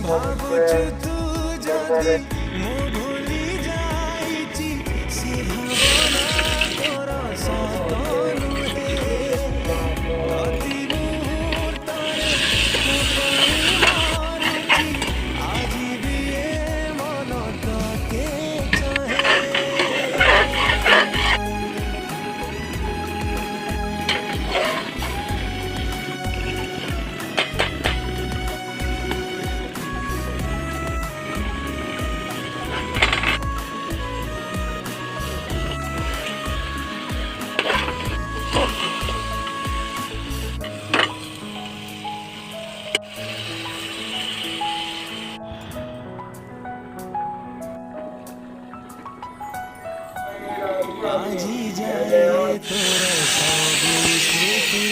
ଭାବୁଛୁ ତୁ ଯଦି ମୁଁ ଭୁଲି ଯାଇଛି ସେ ଭାବନା ତୋର ସତ ନୁହେଁ ପ୍ରତି ମୁହୂର୍ତ୍ତରେ ମୋ ପାଇଁ ମାରୁଛି ଆଜି ବି ଏ ମନ ତତେ ଚାହେଁ। আজি যায় তোর সব স্মৃতি